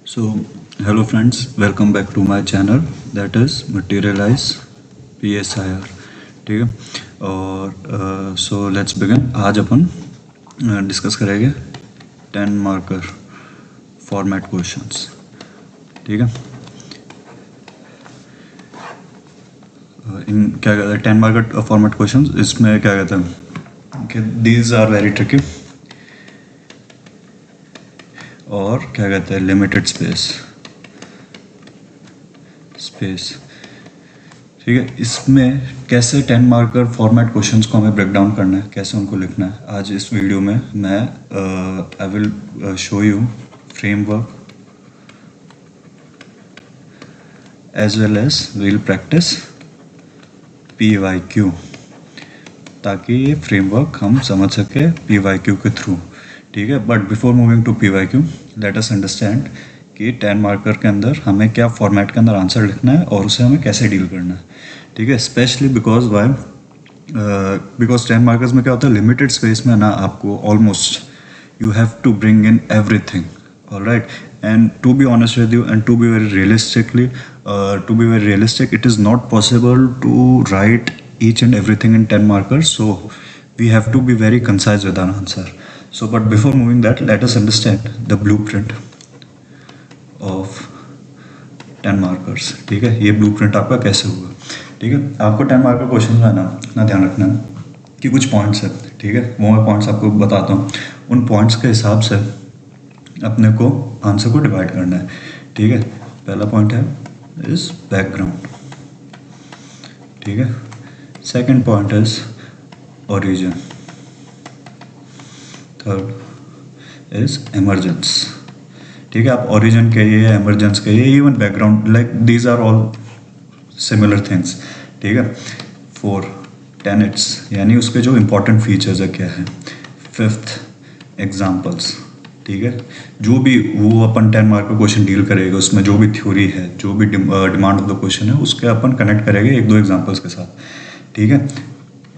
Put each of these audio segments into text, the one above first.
So, hello friends, welcome back to my channel that is Materialize PSIR. ठीक है और so let's begin. आज अपन discuss करेंगे 10 marker format questions. ठीक है, इन क्या कहते हैं 10 मार्कर फॉर्मेट क्वेश्चंस। इसमें क्या कहते हैं कि दीज आर वेरी ट्रिकी और क्या कहते हैं लिमिटेड स्पेस। ठीक है, इसमें कैसे 10 मार्कर फॉर्मेट क्वेश्चंस को हमें ब्रेक डाउन करना है, कैसे उनको लिखना है, आज इस वीडियो में मैं I will show you framework as well as will practice PYQ, ताकि ये फ्रेमवर्क हम समझ सके PYQ के थ्रू। ठीक है, but before moving to PYQ let us understand कि 10 मार्कर के अंदर हमें क्या फॉर्मेट के अंदर आंसर लिखना है और उसे हमें कैसे डील करना है। ठीक है, स्पेशली बिकॉज 10 मार्कर्स में क्या होता है, लिमिटेड स्पेस में ना आपको almost you have to bring in everything. Alright, and to be honest with you and to be very realistic, it is not possible to write each and everything in 10 markers, so we have to be very concise with our answer. So but before moving that, let us understand the blueprint of 10 markers. ठीक है, ये blueprint आपका कैसे होगा। ठीक है, आपको 10 marker question में है ना इतना ध्यान रखना है कि कुछ पॉइंट्स है। ठीक है, वो मैं पॉइंट्स आपको बताता हूँ, उन पॉइंट्स के हिसाब से अपने को आंसर को डिवाइड करना है। ठीक है, पहला पॉइंट है इज बैकग्राउंड। ठीक है, second point is origin, third is emergence. ठीक है, आप ओरिजिन कहिए या इमरजेंस कहिए, even background, like these are all similar things. ठीक है, फोर टेनेट्स, यानी उसके जो इंपॉर्टेंट फीचर्स है क्या है। Fifth examples. ठीक है, जो भी वो अपन 10 मार्क का क्वेश्चन डील करेगा उसमें जो भी थ्योरी है, जो भी डिमांड ऑफ द क्वेश्चन है, उसके अपन कनेक्ट करेंगे एक दो एग्जांपल्स के साथ। ठीक है,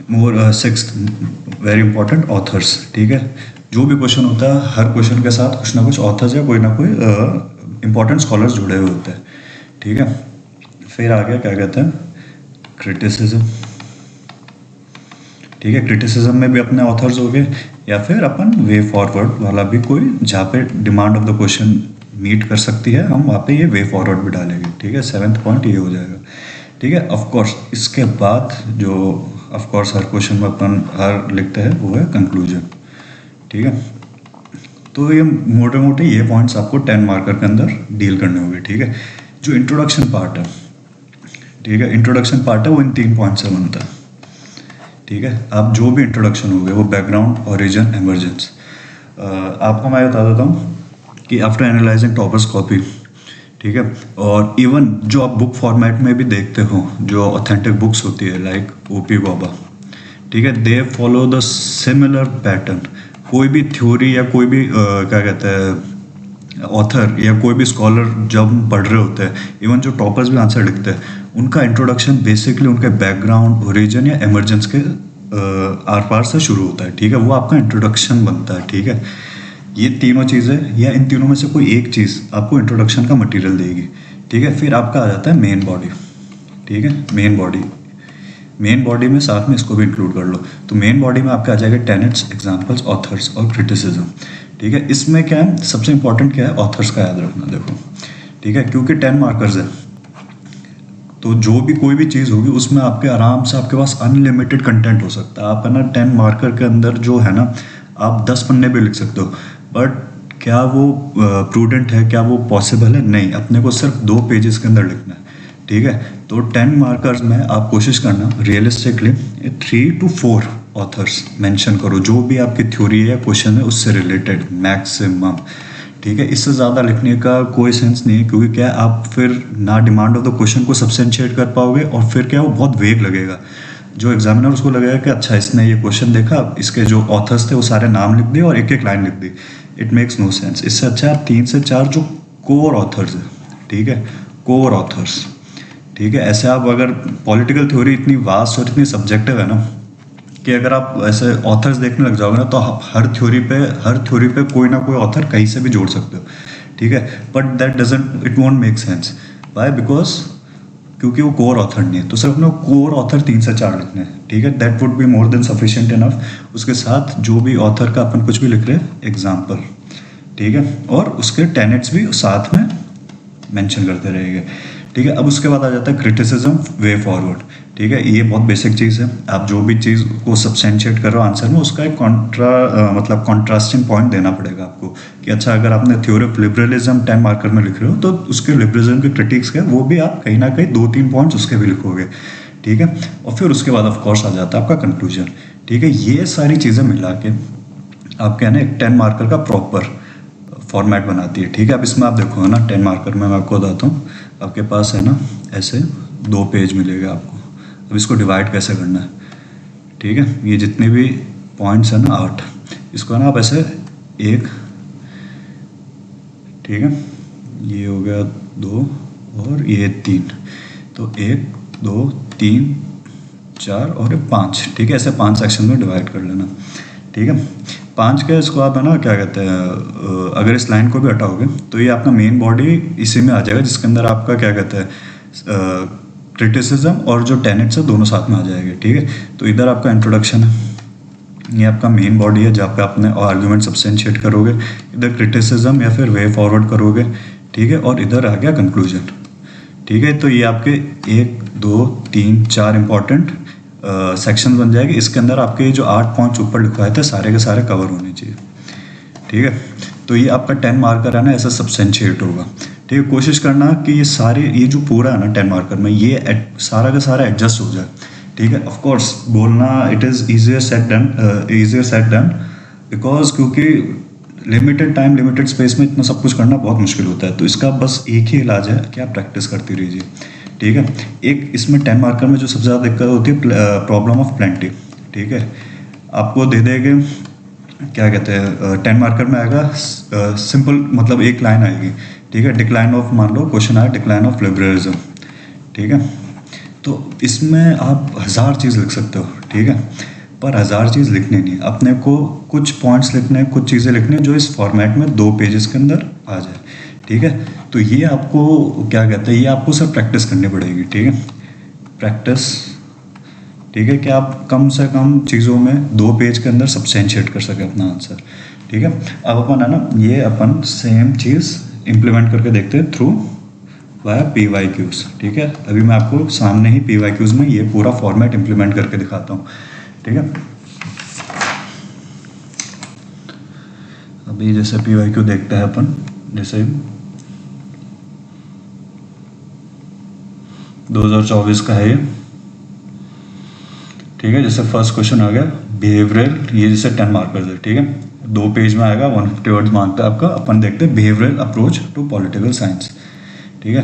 मोर सिक्स्थ वेरी इंपॉर्टेंट ऑथर्स। ठीक है, जो भी क्वेश्चन होता है हर क्वेश्चन के साथ कुछ ना कुछ ऑथर्स या कोई ना कोई इंपॉर्टेंट स्कॉलर्स जुड़े हुए होते हैं। ठीक है, फिर आगे क्या कहते हैं क्रिटिसिज्म। ठीक है, क्रिटिसिज्म में भी अपने ऑथर्स हो गए, या फिर अपन वे फॉरवर्ड वाला भी कोई जहाँ पे demand of the question meet कर सकती है, हम वहाँ पे ये वे फॉरवर्ड भी डालेंगे। ठीक है, सेवेंथ पॉइंट ये हो जाएगा। ठीक है, ऑफ कोर्स इसके बाद जो ऑफ कोर्स हर क्वेश्चन में अपन हर लिखते हैं वो है कंक्लूजन। ठीक है, तो ये मोटे मोटे ये पॉइंट्स आपको 10 मार्कर के अंदर डील करने होंगे। ठीक है, जो इंट्रोडक्शन पार्ट है, ठीक है, इंट्रोडक्शन पार्ट है वो इन 3 पॉइंट से बनता है। ठीक है, आप जो भी इंट्रोडक्शन हो गए वो बैकग्राउंड, ओरिजिन, इमरजेंस। आपको मैं बता देता हूँ कि आफ्टर एनालाइजिंग टॉपर्स कॉपी, ठीक है, और इवन जो आप बुक फॉर्मेट में भी देखते हो, जो ऑथेंटिक बुक्स होती है लाइक OP गौबा, ठीक है, they follow the similar pattern. कोई भी थ्योरी या कोई भी क्या कहते हैं ऑथर या कोई भी स्कॉलर जब हम पढ़ रहे होते हैं, इवन जो टॉपर्स भी आंसर लिखते हैं, उनका इंट्रोडक्शन बेसिकली उनके बैकग्राउंड, ओरिजिन या इमरजेंस के आर पार से शुरू होता है। ठीक है, वो आपका इंट्रोडक्शन बनता है। ठीक है, ये तीनों चीज़ें या इन तीनों में से कोई एक चीज़ आपको इंट्रोडक्शन का मटेरियल देगी। ठीक है, फिर आपका आ जाता है मेन बॉडी। ठीक है, मेन बॉडी में साथ में इसको भी इंक्लूड कर लो, तो मेन बॉडी में आपका आ जाएगा टेनेट्स, एग्जाम्पल्स, ऑथर्स और क्रिटिसिज्म। ठीक है, इसमें क्या है, सबसे इंपॉर्टेंट क्या है, ऑथर्स का याद रखना। देखो, ठीक है, क्योंकि 10 मार्कर्स है तो जो भी कोई भी चीज़ होगी उसमें आपके आराम से आपके पास अनलिमिटेड कंटेंट हो सकता है। आप है ना 10 मार्कर के अंदर जो है ना आप 10 पन्ने भी लिख सकते हो, बट क्या वो प्रूडेंट है, क्या वो पॉसिबल है? नहीं, अपने को सिर्फ 2 पेजेस के अंदर लिखना है। ठीक है, तो 10 मार्कर्स में आप कोशिश करना रियलिस्टिकली 3 to 4 ऑथर्स मेंशन करो, जो भी आपकी थ्योरी है या क्वेश्चन है उससे रिलेटेड मैक्सिमम। ठीक है, इससे ज़्यादा लिखने का कोई सेंस नहीं है, क्योंकि क्या आप फिर ना डिमांड ऑफ द क्वेश्चन को सब्सटेंशिएट कर पाओगे और फिर क्या वो बहुत वेग लगेगा। जो एग्जामिनर उसको लगेगा कि अच्छा इसने ये क्वेश्चन देखा, इसके जो ऑथर्स थे वो सारे नाम लिख दिए और एक एक लाइन लिख दी। It makes no sense. इससे अच्छा आप 3 से 4 जो कोर ऑथर्स है, ठीक है, कोर ऑथर्स, ठीक है, ऐसे आप अगर पॉलिटिकल थ्योरी इतनी वास्ट और इतनी सब्जेक्टिव है ना कि अगर आप ऐसे ऑथर्स देखने लग जाओगे ना तो आप हर थ्योरी पे कोई ना कोई ऑथर कहीं से भी जोड़ सकते हो। ठीक है, but that doesn't, it won't make sense. Why? Because क्योंकि वो कोर ऑथर नहीं है, तो सिर्फ अपने कोर ऑथर 3 से 4 लिखने हैं, ठीक है, that would be more than sufficient enough. उसके साथ जो भी ऑथर का अपन कुछ भी लिख रहे हैं, एग्जाम्पल, ठीक है, और उसके टेनेट्स भी साथ में मेंशन करते रहेंगे, ठीक है। अब उसके बाद आ जाता है क्रिटिसिज्म वे फॉरवर्ड, ठीक है, ये बहुत बेसिक चीज़ है। आप जो भी चीज़ को सब्सटेंशिएट कर रहे हो आंसर में, उसका एक मतलब कॉन्ट्रास्टिंग पॉइंट देना पड़ेगा आपको कि अच्छा, अगर आपने थ्योरी ऑफ लिबरलिज्म 10 मार्कर में लिख रहे हो, तो उसके लिबरलिज्म के क्रिटिक्स के वो भी आप कहीं ना कहीं 2-3 पॉइंट्स उसके भी लिखोगे, ठीक है। और फिर उसके बाद ऑफ कोर्स आ जाता है आपका कंक्लूजन, ठीक है। ये सारी चीज़ें मिला के आपके है ना एक 10 मार्कर का प्रॉपर फॉर्मेट बनाती है, ठीक है। अब इसमें आप देखो है ना 10 मार्कर में मैं आपको बताता हूँ, आपके पास है ना ऐसे 2 पेज मिलेगा आपको। अब इसको डिवाइड कैसे करना है, ठीक है, ये जितने भी पॉइंट्स हैं ना 8, इसको है ना आप ऐसे 1, ठीक है, ये हो गया 2 और ये 3, तो 1 2 3 4 और 5, ठीक है, ऐसे 5 सेक्शन में डिवाइड कर लेना, ठीक है। 5 का इसको आप है ना क्या कहते हैं, अगर इस लाइन को भी हटाओगे तो ये आपका मेन बॉडी इसी में आ जाएगा, जिसके अंदर आपका क्या कहते हैं क्रिटिसिज्म और जो टेनेट्स है दोनों साथ में आ जाएंगे, ठीक है। तो इधर आपका इंट्रोडक्शन है, ये आपका मेन बॉडी है जहाँ पे आपने आर्ग्यूमेंट सब्सटेंशिएट करोगे, इधर क्रिटिसिज्म या फिर वे फॉरवर्ड करोगे, ठीक है, और इधर आ गया कंक्लूजन, ठीक है। तो ये आपके 1 2 3 4 इंपॉर्टेंट सेक्शन बन जाएंगे। इसके अंदर आपके जो 8 पॉइंट्स ऊपर लिखवाए थे सारे के सारे कवर होने चाहिए, ठीक है। तो ये आपका 10 मार्कर है ना ऐसा सब्सटेंशिएट होगा, ठीक है। कोशिश करना कि ये सारे, ये जो पूरा है ना 10 मार्कर में, ये सारा का सारा एडजस्ट हो जाए, ठीक है। ऑफ कोर्स बोलना it is easier said done, because क्योंकि लिमिटेड टाइम लिमिटेड स्पेस में इतना सब कुछ करना बहुत मुश्किल होता है। तो इसका बस एक ही इलाज है कि आप प्रैक्टिस करती रहिए, ठीक है। एक इसमें 10 मार्कर में जो सबसे ज़्यादा दिक्कत होती है, प्रॉब्लम ऑफ प्लेंटी, ठीक है। आपको दे देंगे क्या कहते हैं 10 मार्कर में आएगा सिंपल, मतलब एक लाइन आएगी, ठीक है, डिक्लाइन ऑफ, मान लो क्वेश्चन आया डिक्लाइन ऑफ लिबरलिज्म, ठीक है। तो इसमें आप 1000 चीज़ लिख सकते हो, ठीक है, पर 1000 चीज़ लिखनी नहीं, अपने को कुछ पॉइंट्स लिखने, कुछ चीज़ें लिखने जो इस फॉर्मेट में 2 पेजेस के अंदर आ जाए, ठीक है। तो ये आपको क्या कहते हैं, ये आपको सिर्फ प्रैक्टिस करनी पड़ेगी, ठीक है, प्रैक्टिस, ठीक है, कि आप कम से कम चीज़ों में 2 पेज के अंदर सब्सटेंशिएट कर सके अपना आंसर, ठीक है। अब अपन है ना ये अपन सेम चीज़ इम्प्लीमेंट करके देखते हैं थ्रू वाया PYQs, ठीक है। अभी मैं आपको सामने ही PYQs में ये पूरा फॉर्मेट इम्प्लीमेंट करके दिखाता हूँ, ठीक है। अभी जैसे PYQ देखते हैं अपन, जैसे 2024 का है ये, ठीक है। जैसे फर्स्ट क्वेश्चन आ गया बिहेवियरल, ये जैसे 10 मार्कर्स है, ठीक है, 2 पेज में आएगा, 150 वर्ड्स मांगता है आपका। अपन देखते हैं behavioural approach to political science, ठीक है।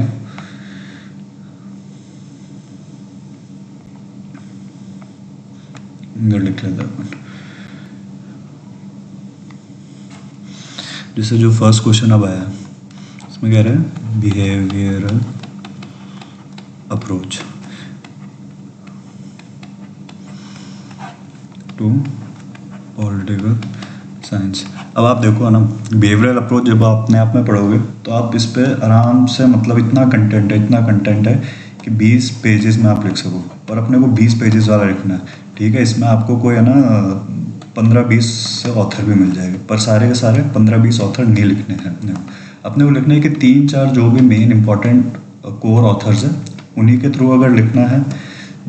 इधर लिख लेते हैं अपन, जैसे जो फर्स्ट क्वेश्चन अब आया इसमें कह रहे हैं behavioural approach to political science. अब आप देखो ना, बिहेवियरल अप्रोच जब आप अपने आप में पढ़ोगे तो आप इस पे आराम से, मतलब इतना कंटेंट है कि 20 पेजेस में आप लिख सको, और अपने को 20 पेजेस वाला लिखना है, ठीक है। इसमें आपको कोई है ना 15-20 से ऑथर भी मिल जाएगा, पर सारे के सारे 15-20 ऑथर नहीं लिखने हैं अपने को लिखना है कि 3-4 जो भी मेन इंपॉर्टेंट कोर ऑथर्स हैं उन्हीं के थ्रू अगर लिखना है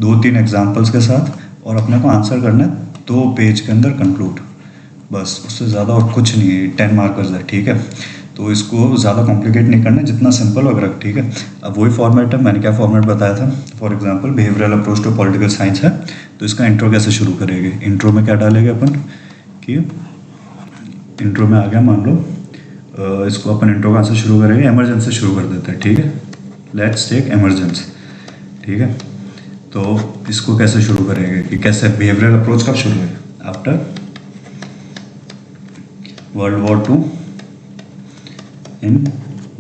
2-3 एग्जाम्पल्स के साथ, और अपने को आंसर करना है 2 पेज के अंदर कंक्लूड, बस उससे ज़्यादा और कुछ नहीं है। 10 मार्कर्स है, ठीक है। तो इसको ज़्यादा कॉम्प्लिकेट नहीं करना, जितना सिंपल वगैरह, ठीक है। अब वही फॉर्मेट है, मैंने क्या फॉर्मेट बताया था, for example behavioural approach to political science है, तो इसका इंट्रो कैसे शुरू करेंगे। इंट्रो में क्या डालेंगे अपन कि इंट्रो में आ गया, मान लो इसको अपन इंट्रो कहाँ से शुरू करेंगे, एमरजेंसी से शुरू कर देते हैं, ठीक है। लेट्स टेक एमरजेंसी, ठीक है। तो इसको कैसे शुरू करेंगे कि कैसे बिहेवियरल अप्रोच कब शुरू है, after world war 2 in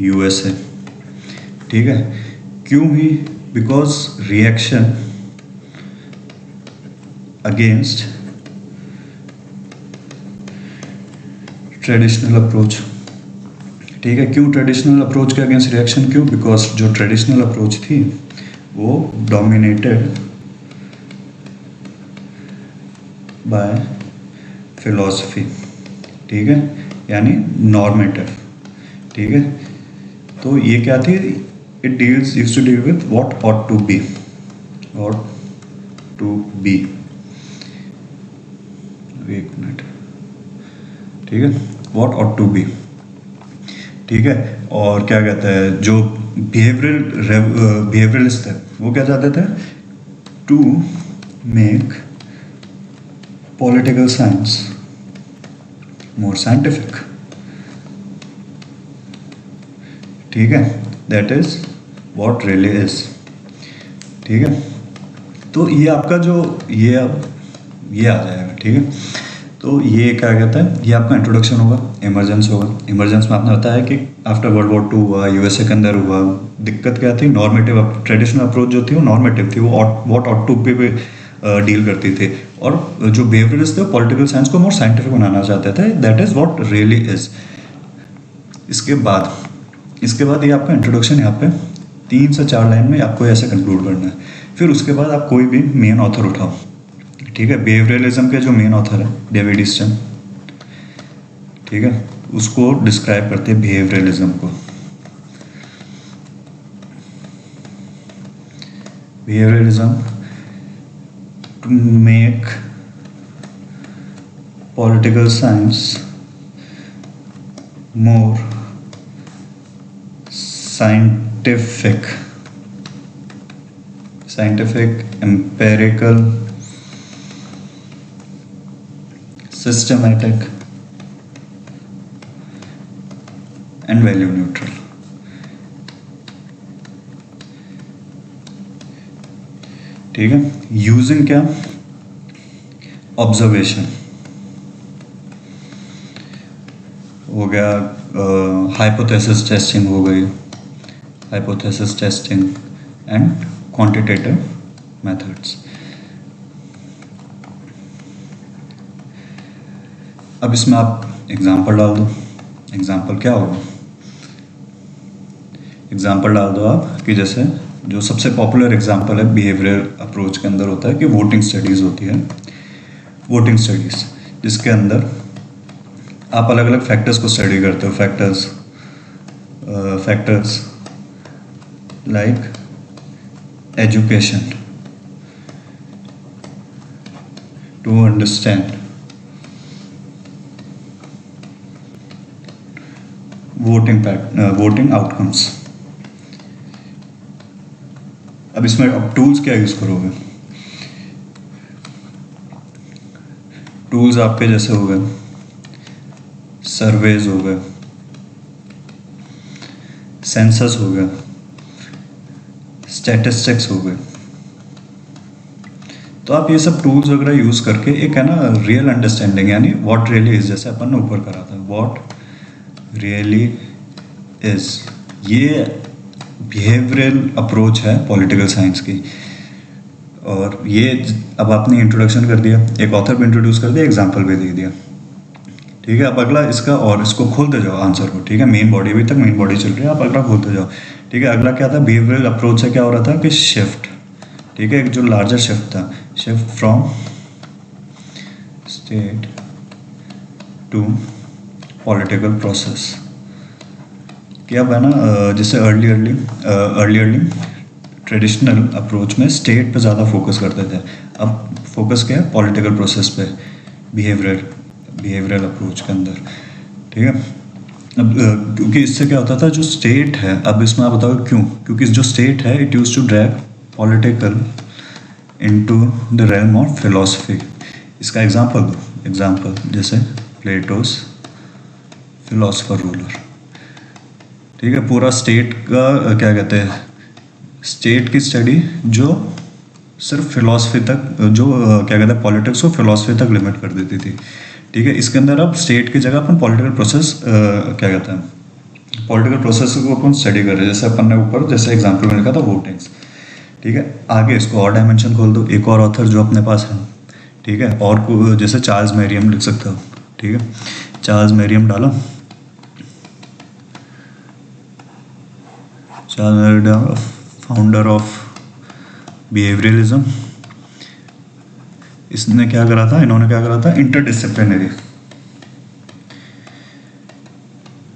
USA, ठीक है। क्यों ही, because reaction against traditional approach, ठीक है, क्यों ट्रेडिशनल अप्रोच के अगेंस्ट रिएक्शन, क्यों? बिकॉज जो ट्रेडिशनल अप्रोच थी वो डोमिनेटेड बाय फिलॉसफी, ठीक है, यानी नॉर्मेटिव, ठीक है। तो ये क्या थी? It deals used to deal with what ought to be, ought to be, एक मिनट, ठीक है, व्हाट ऑट टू बी, ठीक है। और क्या कहते हैं, जो बिहेवियरलिस्ट है वो क्या चाहते थे? To make political science more scientific, ठीक है, that is what really is, ठीक है। तो ये आपका जो ये अब ये आ जाएगा, ठीक है। तो ये क्या कहता है, ये आपका इंट्रोडक्शन होगा, इमरजेंस होगा। इमरजेंस में आपने बताया कि आफ्टर वर्ल्ड वॉर 2 हुआ, यूएसए के अंदर हुआ। दिक्कत क्या थी? नॉर्मेटिव, ट्रेडिशनल अप्रोच जो थी वो नॉर्मेटिव थी, वो what ought to be deal करती थी, और जो बिहेवियरिस्ट थे वो पॉलिटिकल साइंस को मोर साइंटिफिक बनाना चाहते थे, that is what really is. इसके बाद ये आपका इंट्रोडक्शन यहाँ पे 3 से 4 लाइन में आपको ऐसे कंक्लूड करना है। फिर उसके बाद आप कोई भी मेन ऑथर उठाओ, ठीक है। बिहेवियरलिज्म के जो मेन ऑथर है डेविड ईस्टन, ठीक है, उसको डिस्क्राइब करते हैं बिहेवियरलिज्म को। Behaviouralism to make political science more scientific, empirical, systematic and value neutral, ठीक है। यूजिंग क्या? ऑब्जर्वेशन हो गया, हाइपोथेसिस टेस्टिंग हो गई, hypothesis testing and quantitative methods. अब इसमें आप एग्जाम्पल डाल दो। एग्जाम्पल क्या होगा? एग्जाम्पल डाल दो आप कि जैसे जो सबसे पॉपुलर एग्जाम्पल है बिहेवियरल अप्रोच के अंदर होता है कि वोटिंग स्टडीज़ होती है, वोटिंग स्टडीज़, जिसके अंदर आप अलग अलग फैक्टर्स को स्टडी करते हो। Factors like education, to understand voting outcomes. अब इसमें अब टूल्स क्या यूज़ करोगे? टूल्स आपके जैसे हो गए सर्वेज हो गए, सेंसस हो गया, स्टैटिस्टिक्स हो गए। तो आप ये सब टूल्स वगैरह यूज़ करके एक है ना रियल अंडरस्टैंडिंग, यानी व्हाट रियली इज, जैसे अपन ने ऊपर करा था व्हाट रियली इज, ये बिहेवियरल अप्रोच है पॉलिटिकल साइंस की। और ये अब आपने इंट्रोडक्शन कर दिया, एक ऑथर भी इंट्रोड्यूस कर दिया, एग्जाम्पल भी दे दिया, ठीक है। अब अगला इसका, और इसको खोलते जाओ आंसर को, ठीक है। मेन बॉडी, अभी तक मेन बॉडी चल रही है, आप अगला खोलते जाओ, ठीक है। अगला क्या था? बिहेवियरल अप्रोच से क्या हो रहा था कि शिफ्ट, ठीक है, एक जो लार्जर शिफ्ट था, shift from state to political process. क्या अब है ना, जैसे अर्ली ट्रेडिशनल अप्रोच में स्टेट पे ज़्यादा फोकस करते थे, अब फोकस क्या है? पॉलिटिकल प्रोसेस पे, बिहेवियरल अप्रोच के अंदर, ठीक है। अब क्योंकि इससे क्या होता था, जो स्टेट है, अब इसमें आप बताओ क्यों? क्योंकि जो स्टेट है it use to drag political into the realm of philosophy. इसका एग्जांपल दो, एग्जांपल जैसे प्लेटोस फिलोसफर रूलर, ठीक है। पूरा स्टेट का क्या कहते हैं, स्टेट की स्टडी जो सिर्फ फिलॉसफी तक, जो क्या कहते हैं पॉलिटिक्स को फिलॉसफी तक लिमिट कर देती थी, ठीक है। इसके अंदर अब स्टेट की जगह अपन पॉलिटिकल प्रोसेस क्या कहते हैं, पॉलिटिकल प्रोसेस को अपन स्टडी कर रहे हैं। जैसे अपन ने ऊपर जैसे एग्जाम्पल में लिखा था वोटिंग्स, ठीक है। आगे इसको और डायमेंशन खोल दो, एक और ऑथर जो अपने पास है, ठीक है। और जैसे चार्ल्स मेरियम लिख सकते हो, ठीक है। चार्ल्स मेरियम डालो, Charles Darwin, founder of behaviourism. इसने क्या करा था, इन्होंने क्या करा था, इंटरडिसिप्लिनरी,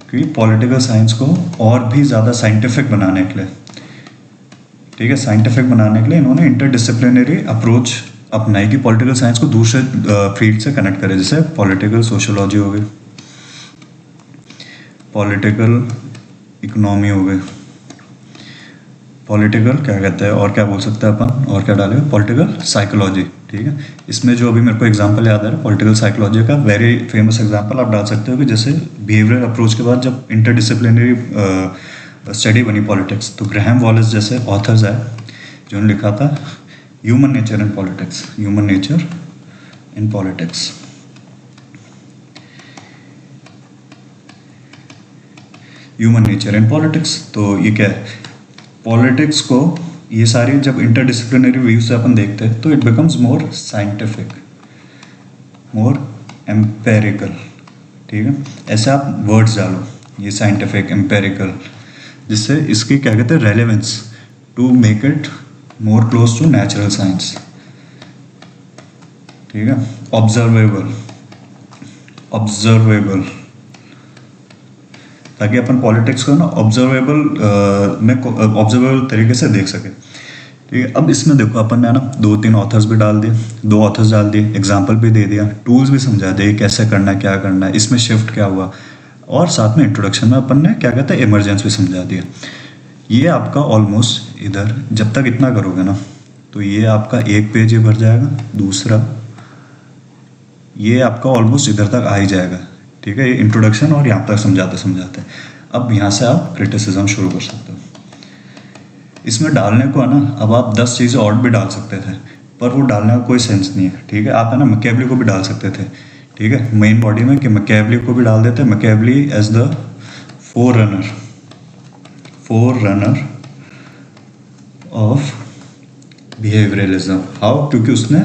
कि पॉलिटिकल साइंस को और भी ज़्यादा साइंटिफिक बनाने के लिए, ठीक है, साइंटिफिक बनाने के लिए इन्होंने इंटरडिसिप्लिनरी अप्रोच अपनाई कि पॉलिटिकल साइंस को दूसरे फील्ड से कनेक्ट करे, जैसे पॉलिटिकल सोशियोलॉजी हो गई, पॉलिटिकल इकोनॉमी हो गई, पॉलिटिकल क्या कहते हैं और क्या बोल सकते हैं अपन, और क्या डालेंगे, पॉलिटिकल साइकोलॉजी, ठीक है। इसमें जो अभी मेरे को एग्जांपल याद आ रहा है पॉलिटिकल साइकोलॉजी का, वेरी फेमस एग्जांपल आप डाल सकते हो कि जैसे बिहेवियरल अप्रोच के बाद जब इंटरडिसिप्लिनरी स्टडी बनी पॉलिटिक्स, तो ग्राहम वॉलेस जैसे ऑथर्स है जिन्होंने लिखा था human nature in politics, human nature in politics. Human nature in politics, तो ये क्या है, पॉलिटिक्स को ये सारी जब इंटरडिसिप्लिनरी व्यू से अपन देखते हैं तो it becomes more scientific, more empirical, ठीक है। ऐसे आप वर्ड्स डालो, ये साइंटिफिक, एम्पेरिकल, जिससे इसकी क्या कहते हैं, relevance, to make it more close to natural science, ठीक है। ऑब्जर्वेबल, ऑब्जर्वेबल, ताकि अपन पॉलिटिक्स को ना ऑब्जर्वेबल तरीके से देख सके, ठीक है। अब इसमें देखो अपन ने ना 2-3 ऑथर्स भी डाल दिए, 2 ऑथर्स डाल दिए, एग्जाम्पल भी दे दिया, टूल्स भी समझा दिए कैसे करना है, क्या करना है, इसमें शिफ्ट क्या हुआ, और साथ में इंट्रोडक्शन में अपन ने क्या कहते हैं इमरजेंस भी समझा दिया। ये आपका ऑलमोस्ट इधर जब तक इतना करोगे ना तो ये आपका एक पेज ही भर जाएगा, दूसरा ये आपका ऑलमोस्ट इधर तक आ ही जाएगा, ठीक है। ये इंट्रोडक्शन और यहाँ तक समझाते समझाते अब यहाँ से आप क्रिटिसिज्म शुरू कर सकते हो। इसमें डालने को है ना, अब आप 10 चीज़ें और भी डाल सकते थे, पर वो डालने का कोई सेंस नहीं है, ठीक है। आप है ना मैकियावेली को भी डाल सकते थे, ठीक है, मेन बॉडी में, कि मैकियावेली को भी डाल देते, Machiavelli as the forerunner of behaviouralism. How, क्योंकि उसने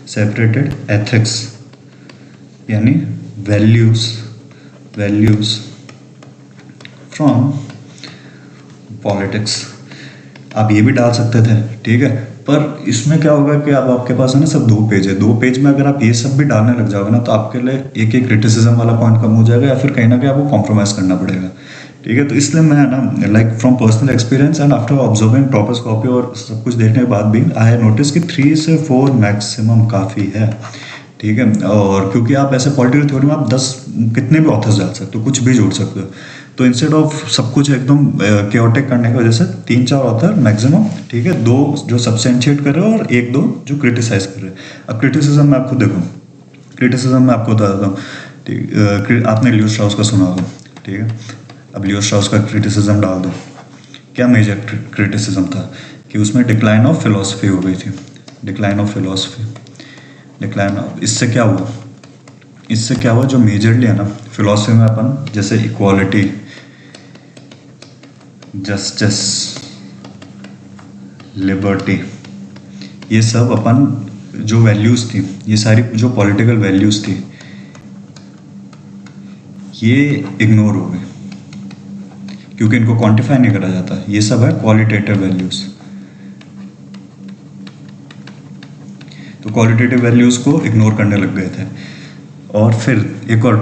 सेपरेटेड एथिक्स यानी वैल्यूज फ्रॉम पॉलिटिक्स। आप ये भी डाल सकते थे, ठीक है, पर इसमें क्या होगा कि अब आपके पास है ना सब 2 पेज है, 2 पेज में अगर आप ये सब भी डालने लग जाओगे ना तो आपके लिए एक एक क्रिटिसिज्म वाला पॉइंट कम हो जाएगा, या फिर कहीं ना कहीं आपको कॉम्प्रोमाइज़ करना पड़ेगा, ठीक है। तो इसलिए मैं ना like from personal experience and after observing proper copy और सब कुछ देखने के बाद भी आई हैव नोटिस कि 3 से 4 मैक्सिमम काफ़ी है, ठीक है। और क्योंकि आप ऐसे पॉलिटिकल थ्योरी में आप 10 कितने भी ऑथर्स डाल सकते हो, कुछ भी जोड़ सकते हो, तो इंस्टेड ऑफ सब कुछ एकदम केओटिक करने की वजह से 3-4 ऑथर मैक्सिमम, ठीक है, 2 जो सब्सटेंशिएट कर रहे हो और 1-2 जो क्रिटिसाइज कर रहे हैं। अब क्रिटिसिज्म में आपको देखो, क्रिटिसिज्म में आपको बता देता हूँ, ठीक, आपने लियो स्ट्राउस का सुना होगा, ठीक है। अब लियो स्ट्राउस का क्रिटिसिज्म डाल दो, क्या मेजर क्रिटिसिज्म था कि उसमें डिक्लाइन ऑफ फिलोसफी हो गई थी, decline of philosophy, decline of, इससे क्या हुआ जो मेजरली है ना फिलोसफी में अपन जैसे इक्वालिटी, जस्टिस, लिबर्टी, ये सब अपन जो वैल्यूज़ थी, ये सारी जो पॉलिटिकल वैल्यूज़ थी, ये इग्नोर हो गई क्योंकि इनको क्वांटिफाई नहीं करा जाता। ये सब है क्वालिटेटिव वैल्यूज़, तो क्वालिटेटिव वैल्यूज़ को इग्नोर करने लग गए थे। और फिर एक और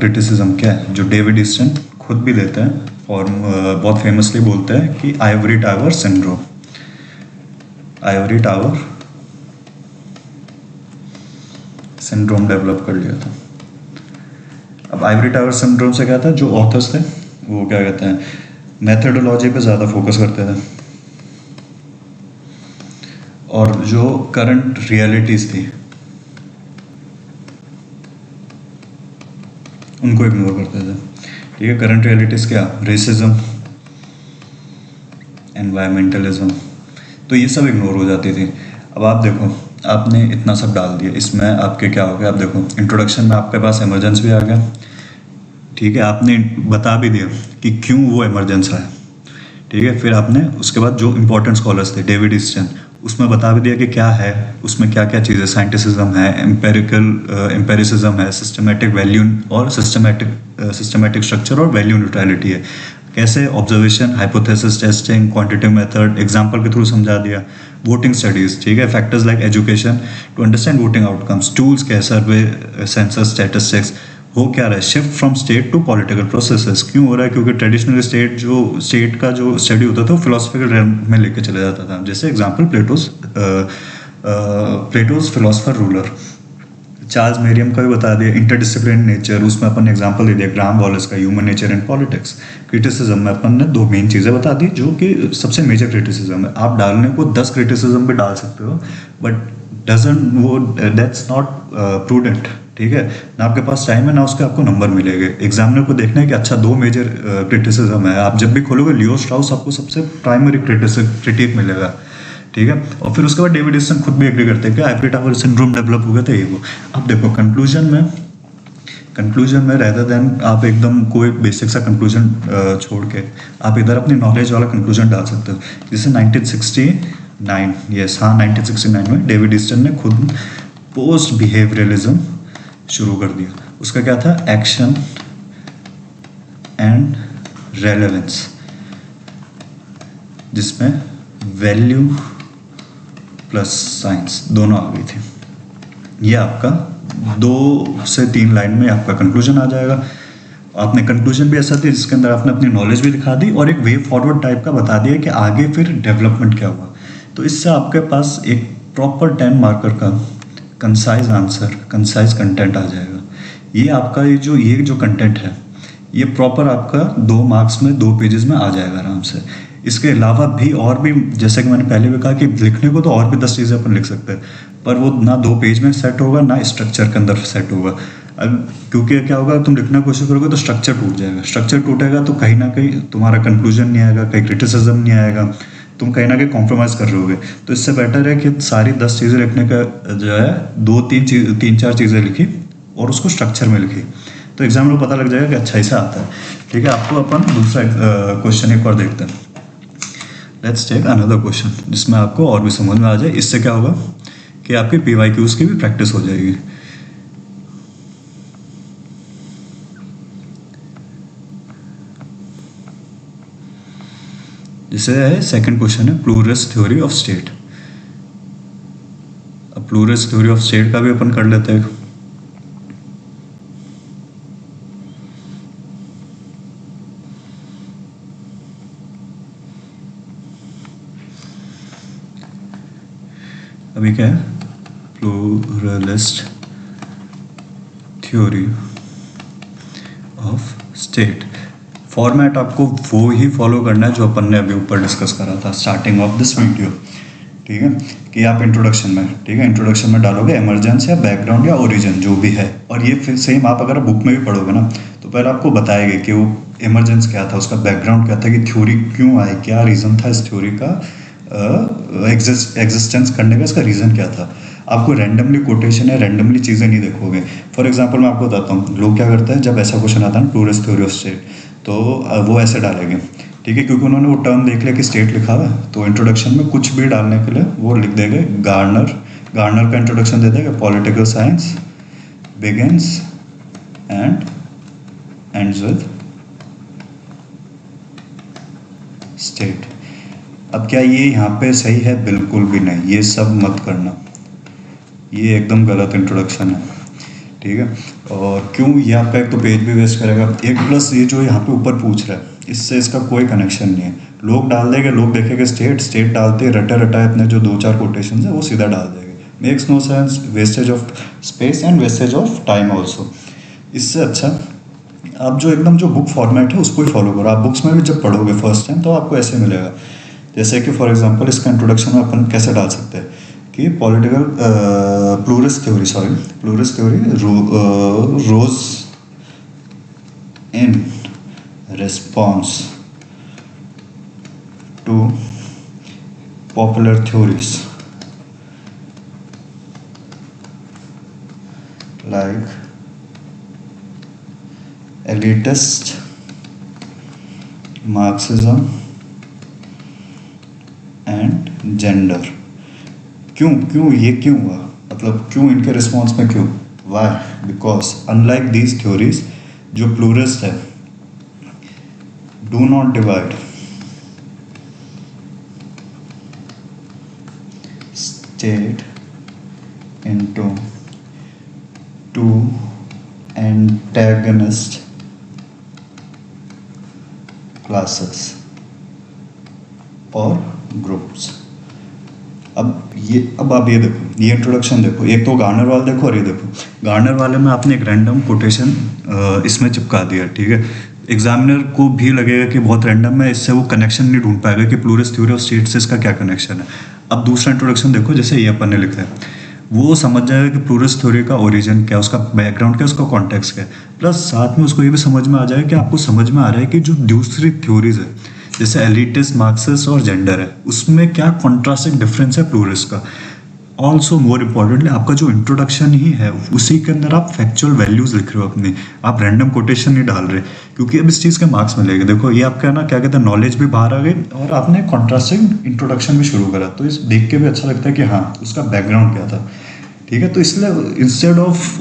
क्रिटिसिज्म क्या है जो डेविड ईस्टन खुद भी देते हैं और बहुत फेमसली बोलते हैं कि Ivory tower syndrome, Ivory tower syndrome develop कर लिया था। अब आइवरी टावर सिंड्रोम से क्या था, जो ऑथर्स थे वो क्या कहते हैं मेथडोलॉजी पे ज़्यादा फोकस करते थे और जो करंट रियलिटीज़ थी उनको इग्नोर करते थे, ठीक है। करंट रियलिटीज़ क्या, रेसिज्म, एनवायरमेंटलिज्म, तो ये सब इग्नोर हो जाती थी। अब आप देखो, आपने इतना सब डाल दिया, इसमें आपके क्या हो गया, आप देखो इंट्रोडक्शन में आपके पास इमरजेंस भी आ गया, ठीक है, आपने बता भी दिया कि क्यों वो इमरजेंस है, ठीक है। फिर आपने उसके बाद जो इंपॉर्टेंट स्कॉलर्स थे डेविड ईस्टन, उसमें बता भी दिया कि क्या है, उसमें क्या क्या चीज़ें, साइंटिसिज्म है, एम्पेरिसिज्म है, सिस्टमेटिक वैल्यू और सिस्टमेटिक स्ट्रक्चर और वैल्यू न्यूट्रलिटी है। कैसे? Observation, hypothesis testing, quantitative method, example के थ्रू समझा दिया। वोटिंग स्टडीज, ठीक है, factors like education to understand voting outcomes, tools क्या है? Survey, census, statistics. हो क्या रहा है? Shift from state to political processes. क्यों हो रहा है? क्योंकि ट्रेडिशनल स्टेट का जो स्टडी होता था वो फिलोसफिकल रेलम में लेके चला जाता था। जैसे example Plato's philosopher ruler. Charles मेरियम का भी बता दिया, इंटरडिसिप्लिनरी नेचर, उसमें अपन ने एग्जांपल दे दिया ग्राम वॉलेस का, human nature and politics. Criticism में अपन ने दो मेन चीज़ें बता दी जो कि सबसे मेजर क्रिटिसिज्म है। आप डालने को 10 क्रिटिसिज्म भी डाल सकते हो, बट डजंट वो दैट्स नॉट प्रूडेंट, ठीक है ना। आपके पास टाइम है ना उसके आपको नंबर मिलेंगे। एग्जामिनर को देखना है कि अच्छा 2 मेजर क्रिटिसिज्म है। आप जब भी खोलोगे लियो स्ट्राउस, आपको सबसे प्राइमरी क्रिटिक मिलेगा, ठीक है। और फिर उसके बाद डेविड ईस्टन खुद भी एग्री करते हैं कि आइवरी टावर सिंड्रोम डेवलप हो गया था ये वो। अब देखो कंक्लूजन में रेदर देन आप एकदम कोई बेसिक सा कंक्लूजन छोड़ के आप इधर अपनी नॉलेज वाला कंक्लूजन डाल सकते हो। जैसे 1969, यस हाँ, 1969 में डेविड ईस्टन ने खुद पोस्ट बिहेवियरलिज्म शुरू कर दिया। उसका क्या था? एक्शन एंड रेलेवेंस, जिसमें वैल्यू प्लस साइंस दोनों आ गई थी। ये आपका 2 से 3 लाइन में आपका कंक्लूजन आ जाएगा। आपने कंक्लूजन भी ऐसा थी जिसके अंदर आपने अपनी नॉलेज भी दिखा दी और एक वे फॉरवर्ड टाइप का बता दिया कि आगे फिर डेवलपमेंट क्या हुआ। तो इससे आपके पास एक प्रॉपर 10 मार्कर का कंसाइज आंसर, कंसाइज कंटेंट आ जाएगा। ये आपका ये जो कंटेंट है ये प्रॉपर आपका 2 मार्क्स में 2 पेजेस में आ जाएगा आराम से। इसके अलावा भी और भी, जैसे कि मैंने पहले भी कहा कि लिखने को तो और भी 10 चीज़ें अपन लिख सकते हैं, पर वो ना 2 पेज में सेट होगा ना स्ट्रक्चर के अंदर सेट होगा। अब क्योंकि क्या होगा, तुम लिखने की कोशिश करोगे तो स्ट्रक्चर टूट जाएगा। स्ट्रक्चर टूटेगा तो कहीं ना कहीं तुम्हारा कंक्लूजन नहीं आएगा, कहीं क्रिटिसिज्म नहीं आएगा, तुम कहीं ना कहीं कॉम्प्रोमाइज़ कर रहे होगे। तो इससे बेटर है कि सारी 10 चीज़ें लिखने का जो है 2-3 4 चीज़ें लिखी और उसको स्ट्रक्चर में लिखी, तो एग्जाम में पता लग जाएगा कि अच्छा ऐसा आता है, ठीक है। आपको अपन दूसरा क्वेश्चन एक और देखते हैं। लेट्स टेक अनदर क्वेश्चन जिसमें आपको और भी समझ में आ जाए। इससे क्या होगा कि आपकी PYQs की भी प्रैक्टिस हो जाएगी। जैसे है सेकंड क्वेश्चन है प्लूरलिस्ट थ्योरी ऑफ स्टेट। अब प्लूरलिस्ट थ्योरी ऑफ स्टेट का भी अपन कर लेते हैं। अभी क्या है? Pluralist theory of state. Format आपको वो ही फॉलो करना है जो अपन ने अभी ऊपर डिस्कस करा था स्टार्टिंग ऑफ दिस वीडियो, ठीक है। कि आप इंट्रोडक्शन में, ठीक है, इंट्रोडक्शन में डालोगे इमरजेंस या बैकग्राउंड या ओरिजिन जो भी है। और ये फिर सेम आप अगर बुक में भी पढ़ोगे ना तो पहले आपको बताएगा कि वो इमरजेंस क्या था, उसका बैकग्राउंड क्या था, कि थ्योरी क्यों आई, क्या रीज़न था इस थ्योरी का एग्जिस्टेंस करने का, इसका रीज़न क्या था। आपको रैंडमली कोटेशन या रैंडमली चीज़ें नहीं देखोगे। फॉर एग्जांपल मैं आपको बताता हूँ, लोग क्या करते हैं जब ऐसा क्वेश्चन आता है ना प्लूरलिस्ट थ्योरी ऑफ स्टेट, तो वो ऐसे डालेंगे, ठीक है, क्योंकि उन्होंने वो टर्म देख लिया कि स्टेट लिखा हुआ है, तो इंट्रोडक्शन में कुछ भी डालने के लिए वो लिख देंगे गार्नर का इंट्रोडक्शन दे देंगे, political science begins and ends with state. अब क्या ये यहाँ पे सही है? बिल्कुल भी नहीं, ये सब मत करना, ये एकदम गलत इंट्रोडक्शन है, ठीक है। और क्यों? ये आपका एक तो पेज भी वेस्ट करेगा, एक प्लस ये जो यहाँ पे ऊपर पूछ रहा है इससे इसका कोई कनेक्शन नहीं है। लोग डाल देंगे, लोग देखेंगे स्टेट डालते रटा इतने जो 2-4 कोटेशन है वो सीधा डाल देंगे। Makes no sense, wastage of space and wastage of time also. इससे अच्छा आप जो एकदम जो बुक फॉर्मेट है उसको ही फॉलो करो। आप बुक्स में भी जब पढ़ोगे फर्स्ट टाइम तो आपको ऐसे मिलेगा। जैसे कि फॉर एग्जांपल इसका इंट्रोडक्शन में अपन कैसे डाल सकते हैं कि pluralist theory rose in response to popular theories like elitist Marxism and gender. क्यों ये क्यों हुआ, मतलब क्यों इनके रिस्पॉन्स में क्यों, why? Because unlike these theories जो प्लूरलिस्ट है do not divide state into two antagonist classes और ग्रुप्स। अब आप ये देखो, ये इंट्रोडक्शन देखो, एक तो गार्नर वाला देखो और ये देखो। गार्नर वाले में आपने एक रैंडम कोटेशन इसमें चिपका दिया, ठीक है। एग्जामिनर को भी लगेगा कि बहुत रैंडम है, इससे वो कनेक्शन नहीं ढूंढ पाएगा कि प्लूरस थ्योरी ऑफ स्टेट से इसका क्या कनेक्शन है। अब दूसरा इंट्रोडक्शन देखो, जैसे ये अपन ने लिखा है, वो समझ जाएगा कि प्लूरस थ्योरी का ओरिजिन क्या है, उसका बैकग्राउंड क्या है, उसका कॉन्टेक्स्ट क्या है। प्लस साथ में उसको ये भी समझ में आ जाएगा कि आपको समझ में आ रहा है कि जो दूसरी थ्योरीज है, जैसे एलिटिस्ट, मार्क्सिस्ट और जेंडर है, उसमें क्या कॉन्ट्रास्टिंग डिफरेंस है प्लूरस का। ऑल्सो मोर इम्पॉर्टेंटली आपका जो इंट्रोडक्शन ही है, उसी के अंदर आप फैक्चुअल वैल्यूज लिख रहे हो अपनी, आप रैंडम कोटेशन नहीं डाल रहे, क्योंकि अब इस चीज़ के मार्क्स मिलेंगे। देखो ये आपका ना क्या कहते हैं, नॉलेज भी बाहर आ गई और आपने कॉन्ट्रास्टिंग इंट्रोडक्शन भी शुरू करा, तो इस देख के भी अच्छा लगता है कि हाँ उसका बैकग्राउंड क्या था, ठीक है। तो इसलिए instead of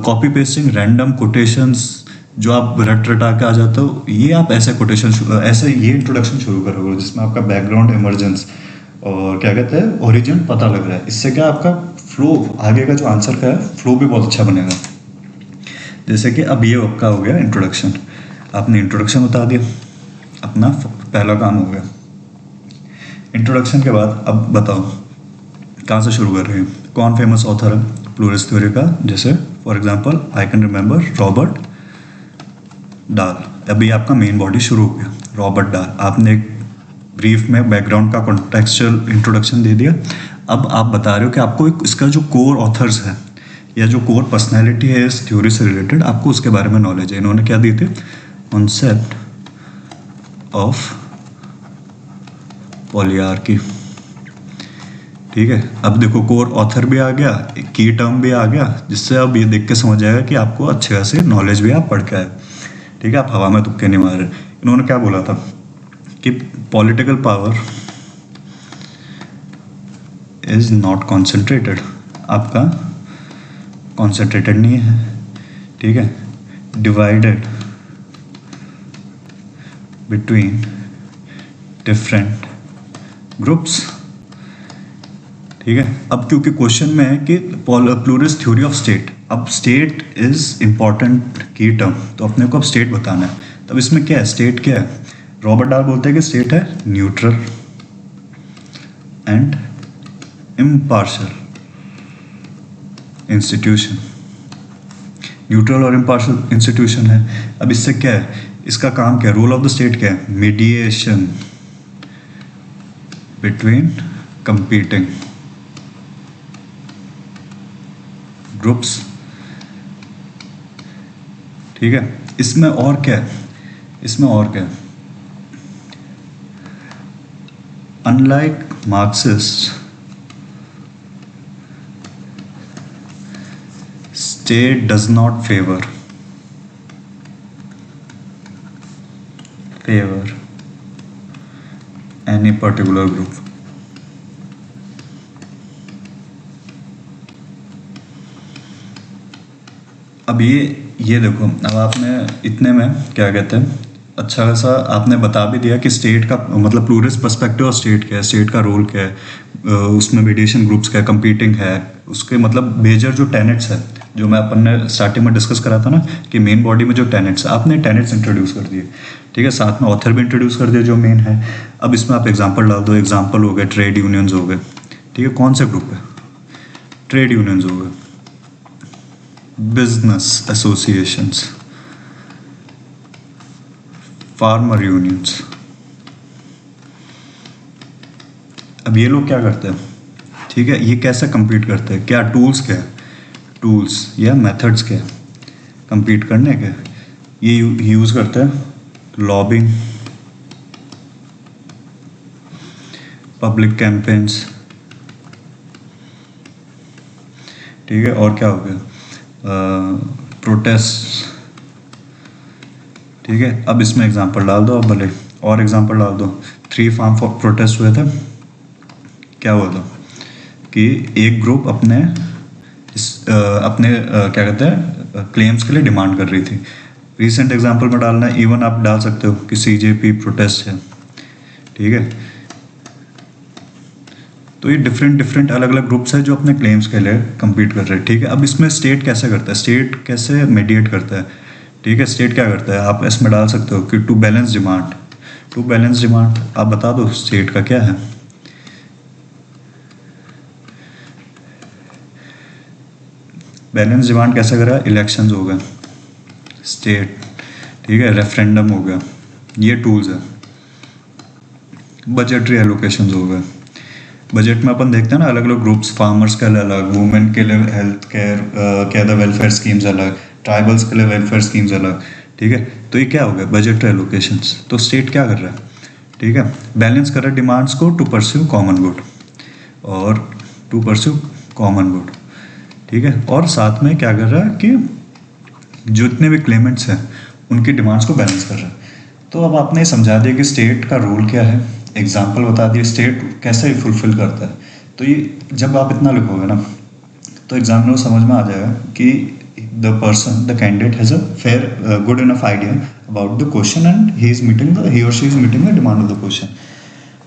copy pasting random quotations जो आप रट रटा के आ जाते हो, ये आप ऐसे कोटेशन ऐसे ये इंट्रोडक्शन शुरू करोगे जिसमें आपका बैकग्राउंड, इमर्जेंस और क्या कहते हैं ओरिजिन पता लग रहा है। इससे क्या आपका फ्लो आगे का जो आंसर का है फ्लो भी बहुत अच्छा बनेगा। जैसे कि अब ये आपका हो गया इंट्रोडक्शन, आपने इंट्रोडक्शन बता दिया, अपना पहला काम हो गया। इंट्रोडक्शन के बाद अब बताओ कहाँ से शुरू कर रहे हैं, कौन फेमस ऑथर है प्लूरस थ्योरी का। जैसे for example I can remember Robert डाल। अभी आपका मेन बॉडी शुरू हो गया, रॉबर्ट डाल। आपने एक ब्रीफ में बैकग्राउंड का कॉन्टेक्चुअल इंट्रोडक्शन दे दिया। अब आप बता रहे हो कि आपको इसका जो कोर ऑथर्स है या जो कोर पर्सनैलिटी है इस थ्योरी से रिलेटेड, आपको उसके बारे में नॉलेज है। इन्होंने क्या दिए थे, कॉन्सेप्ट ऑफ पॉलीआर्की, ठीक है। अब देखो कोर ऑथर भी आ गया, की टर्म भी आ गया, जिससे अब ये देख के समझ आएगा कि आपको अच्छे खासे नॉलेज भी आप पढ़ के आए, ठीक है। आप हवा में तुक्के नहीं मार रहे। इन्होंने क्या बोला था कि political power is not concentrated, आपका कॉन्सेंट्रेटेड नहीं है, ठीक है, डिवाइडेड बिटवीन डिफरेंट ग्रुप्स, ठीक है। अब क्योंकि क्वेश्चन में है कि प्लूरस थ्योरी ऑफ स्टेट, अब स्टेट इज इंपॉर्टेंट की टर्म, तो अपने को अब स्टेट बताना है। तब इसमें क्या है, स्टेट क्या है, रॉबर्ट डाल बोलते हैं कि स्टेट है neutral and impartial institution, neutral और इम्पार्शियल इंस्टीट्यूशन है। अब इससे क्या है, इसका काम क्या है, रोल ऑफ द स्टेट क्या है, मीडिएशन बिटवीन कंपीटिंग ग्रुप्स, ठीक है। इसमें और क्या है, इसमें और क्या है, unlike Marxist, state does not favour any particular group. अब ये देखो, अब आपने इतने में क्या कहते हैं अच्छा खासा आपने बता भी दिया कि स्टेट का मतलब प्लूरस पर्सपेक्टिव और स्टेट क्या है, स्टेट का रोल क्या है, उसमें मीडिएशन ग्रुप्स क्या है, कंपीटिंग है, उसके मतलब मेजर जो टेनेट्स है जो मैं अपन ने स्टार्टिंग में डिस्कस करा था ना कि मेन बॉडी में जो टेनेट्स, आपने टेनेट्स इंट्रोड्यूस कर दिए, ठीक है। साथ में ऑथर भी इंट्रोड्यूस कर दिया जो मेन है। अब इसमें आप एग्जाम्पल डाल दो, एग्जाम्पल हो गए ट्रेड यूनियंस हो गए, ठीक है। कौन से ग्रुप है, ट्रेड यूनियंस हो गए, बिजनेस एसोसिएशंस, फार्मर यूनियंस। अब ये लोग क्या करते हैं, ठीक है, ये कैसे compete करते हैं, क्या टूल्स क्या है, टूल्स या मेथड्स क्या है compete करने के, ये यूज़ करते हैं लॉबिंग, पब्लिक कैंपेन्स, ठीक है। और क्या हो गया, प्रोटेस्ट, ठीक है। अब इसमें एग्जांपल डाल दो, अब भले और एग्जांपल डाल दो। 3 फार्म फॉर प्रोटेस्ट हुए थे, क्या हुआ था कि एक ग्रुप अपने क्या कहते हैं क्लेम्स के लिए डिमांड कर रही थी। रिसेंट एग्जांपल में डालना है, इवन आप डाल सकते हो कि सीजेपी प्रोटेस्ट है, ठीक है। तो ये डिफरेंट डिफरेंट अलग अलग ग्रुप्स है जो अपने क्लेम्स के लिए compete कर रहे हैं, ठीक है। अब इसमें स्टेट कैसे करता है, स्टेट कैसे मीडिएट करता है, ठीक है। स्टेट क्या करता है, आप इसमें डाल सकते हो कि टू बैलेंस डिमांड, आप बता दो स्टेट का क्या है। बैलेंस डिमांड कैसे करा, इलेक्शंस हो गए स्टेट, ठीक है, रेफरेंडम हो गया, ये टूल्स है। बजटरी एलोकेशंस हो गए, बजट में अपन देखते हैं ना अलग अलग ग्रुप्स, फार्मर्स के लिए अलग, वुमेन के लिए हेल्थ केयर क्या था वेलफेयर स्कीम्स अलग, ट्राइबल्स के लिए वेलफेयर स्कीम्स अलग, ठीक है। तो ये क्या हो गया, बजटरी एलोकेशंस। तो स्टेट क्या कर रहा है, ठीक है, बैलेंस कर रहा है डिमांड्स को टू परस्यू कॉमन गुड, ठीक है। और साथ में क्या कर रहा है कि जितने भी क्लेमेंट्स हैं उनकी डिमांड्स को बैलेंस कर रहा है। तो अब आपने समझा दिया कि स्टेट का रोल क्या है, एग्जाम्पल बता दिए स्टेट कैसे फुलफिल करता है। तो ये जब आप इतना लिखोगे ना तो एग्जामिनर को समझ में आ जाएगा कि the candidate has a fair good enough idea about the question and he और she is meeting the demand of the question,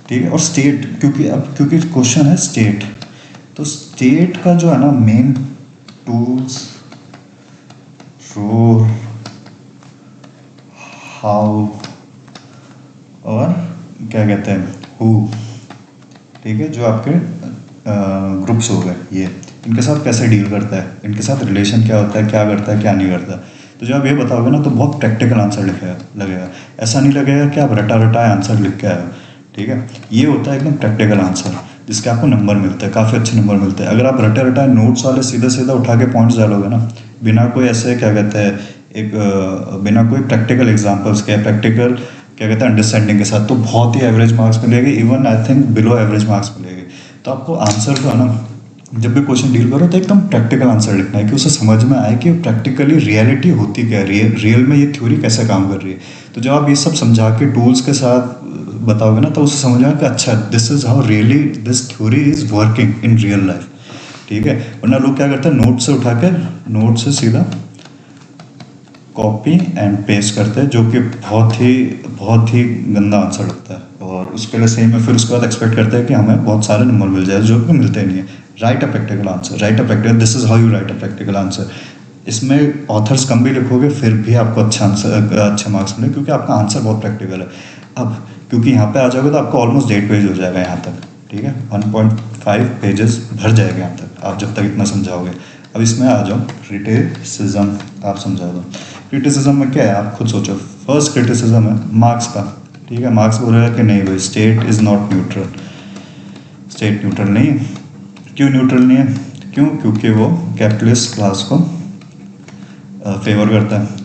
ठीक है। और स्टेट क्योंकि क्वेश्चन है स्टेट, तो स्टेट का जो है ना मेन टूल्स, रोल, हाउ और क्या कहते हैं हु, ठीक है, जो आपके ग्रुप्स हो गए ये, इनके साथ कैसे डील करता है, इनके साथ रिलेशन क्या होता है, क्या करता है क्या नहीं करता। तो जब आप ये बताओगे ना तो बहुत प्रैक्टिकल आंसर लगेगा, ऐसा नहीं लगेगा कि आप रटा रटाए आंसर लिख के आए हो, ठीक है। ये होता है एकदम प्रैक्टिकल आंसर जिसके आपको नंबर मिलते हैं, काफ़ी अच्छे नंबर मिलते हैं। अगर आप रटे रटाए नोट्स वाले सीधा सीधा उठा के पॉइंट्स डालोगे ना, बिना कोई ऐसे क्या कहते हैं बिना कोई प्रैक्टिकल एग्जाम्पल्स के, प्रैक्टिकल क्या कहते हैं अंडरस्टैंडिंग के साथ, तो बहुत ही एवरेज मार्क्स मिलेंगे, even I think below average marks मिलेंगे। तो आपको आंसर जो है ना जब भी क्वेश्चन डील करो तो एकदम प्रैक्टिकल आंसर लिखना है कि उसे समझ में आए कि प्रैक्टिकली रियलिटी होती क्या है, रियल में ये थ्योरी कैसे काम कर रही है। तो जब आप ये सब समझा के टूल्स के साथ बताओगे ना तो उसे समझ में कि अच्छा this is how really this theory is working in real life, ठीक है। वरना लोग क्या करते हैं नोट से उठा के नोट से सीधा कॉपी एंड पेस्ट करते हैं, जो कि बहुत ही गंदा आंसर लगता है। और उसके लिए सेम है, फिर उसके बाद एक्सपेक्ट करते हैं कि हमें बहुत सारे नंबर मिल जाए, जो कि मिलते नहीं है। Right a practical answer, this is how you right a practical answer. इसमें ऑथर्स कम भी लिखोगे फिर भी आपको अच्छे मार्क्स मिले, क्योंकि आपका आंसर बहुत प्रैक्टिकल है। अब क्योंकि यहाँ पे आ जाओगे तो आपको ऑलमोस्ट 1.5 पेज हो जाएगा यहाँ तक, ठीक है, 1.5 पेजेस भर जाएगा यहाँ तक, आप जब तक इतना समझाओगे। अब इसमें आ जाओ क्रिटिसिज्म, आप समझा दो क्रिटिसिज्म में क्या है, आप खुद सोचो। फर्स्ट क्रिटिसिज्म है मार्क्स का, ठीक है। मार्क्स बोल रहा है कि नहीं भाई state is not neutral, state neutral नहीं है। क्यों न्यूट्रल नहीं है, क्योंकि वो कैपिटलिस्ट क्लास को फेवर करता है।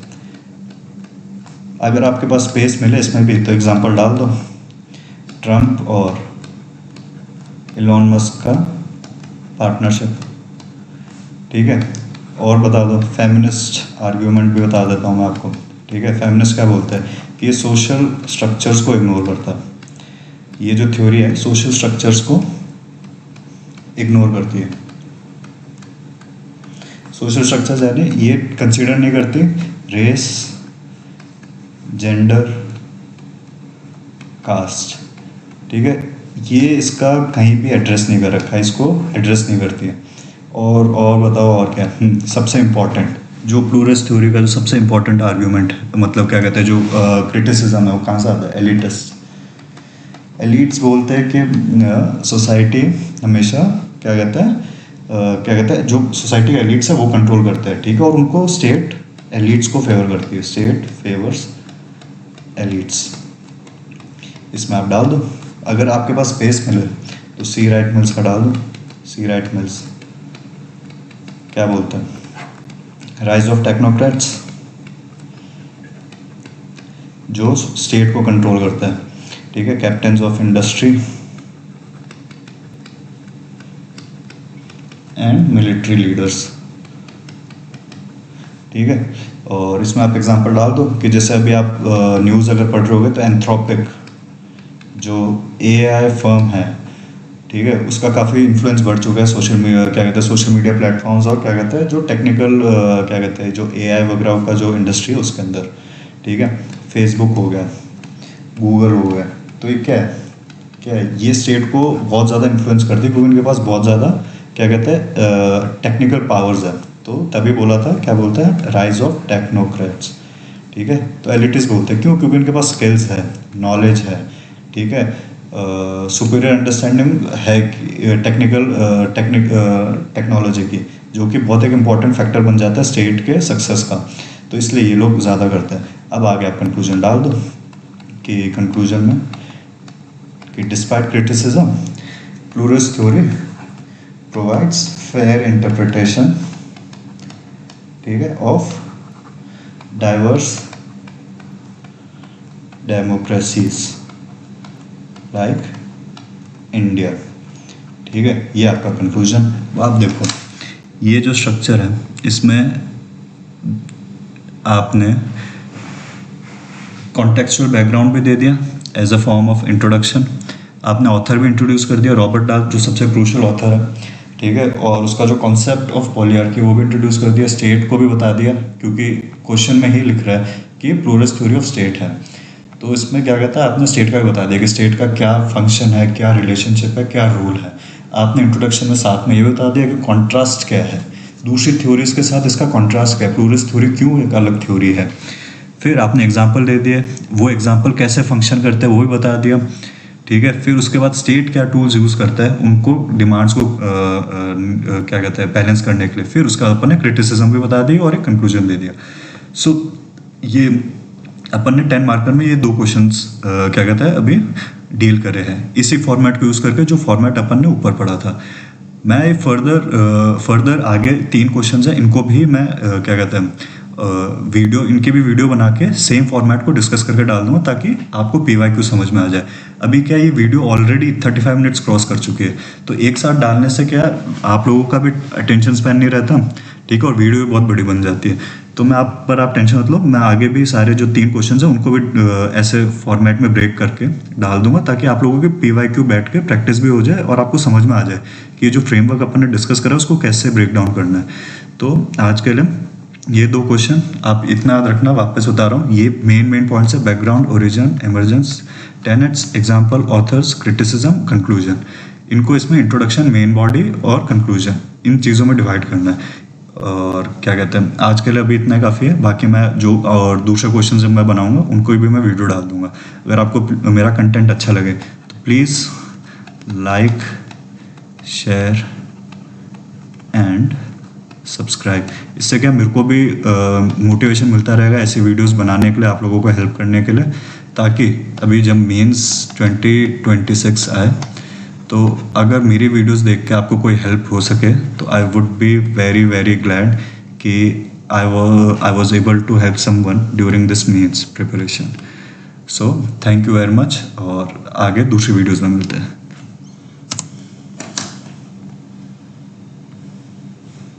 अगर आपके पास स्पेस मिले इसमें भी तो एग्जांपल डाल दो, ट्रम्प और इलॉन मस्क का पार्टनरशिप, ठीक है। और बता दो फेमिनिस्ट आर्ग्यूमेंट भी बता देता हूँ मैं आपको, ठीक है। फेमिनिस्ट क्या बोलते हैं कि ये सोशल स्ट्रक्चर्स को इग्नोर करता है। ये जो थ्योरी है सोशल स्ट्रक्चर्स को इग्नोर करती है। सोशल स्ट्रक्चर्स यानी ये कंसीडर नहीं करती रेस, जेंडर, कास्ट, ठीक है। ये इसका कहीं भी एड्रेस नहीं कर रखा है, इसको एड्रेस नहीं करती है। और बताओ और क्या, सबसे इम्पोर्टेंट जो प्लूरस थ्योरी का जो सबसे इम्पोर्टेंट आर्ग्यूमेंट है, मतलब क्या कहते हैं जो क्रिटिसिज्म है वो कहाँ से आता है, एलिट्स बोलते हैं कि सोसाइटी हमेशा क्या कहते हैं जो सोसाइटी के एलिट्स है वो कंट्रोल करते हैं, ठीक है। और उनको स्टेट एलिट्स को फेवर करती है, स्टेट फेवर्स एलिट्स। इसमें आप डाल दो, अगर आपके पास स्पेस मिले तो सी राइट मिल्स का डाल दो। सी राइट मिल्स क्या बोलते हैं, राइज ऑफ टेक्नोक्रेट्स, जो स्टेट को कंट्रोल करता है, ठीक है। Captains of industry and military leaders, ठीक है। और इसमें आप एग्जांपल डाल दो कि जैसे अभी आप न्यूज़ अगर पढ़ रहे होगे तो एंथ्रोपिक जो एआई फर्म है, ठीक है, उसका काफ़ी इन्फ्लुएंस बढ़ चुका है सोशल मीडिया, क्या कहते हैं, सोशल मीडिया प्लेटफॉर्म्स, और क्या कहते हैं जो टेक्निकल क्या कहते हैं जो एआई वगैरह का जो इंडस्ट्री है उसके अंदर। ठीक है, फेसबुक हो गया, गूगल हो गया, तो ये क्या है, ये स्टेट को बहुत ज़्यादा इन्फ्लुएंस करती है क्योंकि इनके पास बहुत ज़्यादा क्या कहते हैं टेक्निकल पावर्स है। तो तभी बोला था, क्या बोलते हैं, राइज ऑफ टेक्नोक्रेट्स। ठीक है, तो एलिटिस्ट बोलते हैं, क्यों? क्योंकि इनके पास स्किल्स है, नॉलेज है, ठीक है, सुपीरियर अंडरस्टैंडिंग है टेक्नोलॉजी की, जो कि बहुत एक इम्पॉर्टेंट फैक्टर बन जाता है स्टेट के सक्सेस का। तो इसलिए ये लोग ज़्यादा करते हैं। अब आगे आप कंक्लूजन डाल दो कि कंक्लूजन में कि despite criticism, pluralist theory provides fair interpretation, ठीक है, of diverse democracies like India. ठीक है, ये आपका कंक्लूजन। आप देखो, ये जो स्ट्रक्चर है इसमें आपने कॉन्टेक्चुअल बैकग्राउंड भी दे दिया as a form of introduction, आपने ऑथर भी इंट्रोड्यूस कर दिया, रॉबर्ट डार्क जो सबसे क्रूशियल ऑथर है। ठीक है, और उसका जो कॉन्सेप्ट ऑफ पॉलियार्की वो भी इंट्रोड्यूस कर दिया, स्टेट को भी बता दिया, क्योंकि क्वेश्चन में ही लिख रहा है कि प्लूरलिस्ट थ्योरी ऑफ स्टेट है। तो इसमें क्या कहता है, आपने स्टेट का भी बता दिया कि स्टेट का क्या फंक्शन है, क्या रिलेशनशिप है, क्या रोल है। आपने इंट्रोडक्शन में साथ में ये बता दिया कि कॉन्ट्रास्ट क्या है, दूसरी थ्योरीज के साथ इसका कॉन्ट्रास्ट क्या है, प्लूरलिस्ट थ्योरी क्यों एक अलग थ्योरी है। फिर आपने एग्जाम्पल दे दिए, वो एग्जाम्पल कैसे फंक्शन करते हैं वो भी बता दिया। ठीक है, फिर उसके बाद स्टेट क्या टूल्स यूज़ करता है उनको डिमांड्स को क्या कहते हैं बैलेंस करने के लिए। फिर उसका अपन ने क्रिटिसिज्म भी बता दी और एक कंक्लूजन दे दिया। सो ये अपन ने 10 मार्कर में ये 2 क्वेश्चंस क्या कहता है अभी डील करे हैं, इसी फॉर्मेट को यूज़ करके जो फॉर्मेट अपन ने ऊपर पढ़ा था। मैं फर्दर आगे 3 क्वेश्चंस हैं, इनको भी मैं क्या कहते हैं वीडियो, इनकी भी वीडियो बना के सेम फॉर्मेट को डिस्कस करके डाल दूंगा ताकि आपको PYQ समझ में आ जाए। अभी क्या ये वीडियो ऑलरेडी 35 मिनट्स क्रॉस कर चुकी है, तो एक साथ डालने से क्या आप लोगों का भी अटेंशन स्पैन नहीं रहता, ठीक है, और वीडियो भी बहुत बड़ी बन जाती है। तो मैं आप टेंशन मत लो, मैं आगे भी सारे जो 3 क्वेश्चन हैं उनको भी ऐसे फॉर्मेट में ब्रेक करके डाल दूंगा ताकि आप लोगों की PYQ बैठ के प्रैक्टिस भी हो जाए और आपको समझ में आ जाए कि ये जो फ्रेमवर्क अपन ने डिस्कस करा उसको कैसे ब्रेक डाउन करना है। तो आज के लिए ये 2 क्वेश्चन आप इतना याद रखना, वापस बता रहा हूँ, ये मेन पॉइंट्स है, background, origin, emergence, tenets, example, authors, criticism, conclusion. इनको इसमें इंट्रोडक्शन, मेन बॉडी और कंक्लूजन, इन चीज़ों में डिवाइड करना है। और क्या कहते हैं आज के लिए अभी इतना काफ़ी है, बाकी मैं जो और दूसरे क्वेश्चन जब मैं बनाऊंगा उनको भी मैं वीडियो डाल दूंगा। अगर आपको मेरा कंटेंट अच्छा लगे तो please like, share and subscribe. इससे क्या मेरे को भी मोटिवेशन मिलता रहेगा ऐसी वीडियोस बनाने के लिए, आप लोगों को हेल्प करने के लिए, ताकि अभी जब मेंस 2026 आए तो अगर मेरी वीडियोस देख के आपको कोई हेल्प हो सके तो I would be very very glad कि I was able to help someone during this mains preparation. So thank you very much, और आगे दूसरी वीडियोज़ में मिलते हैं।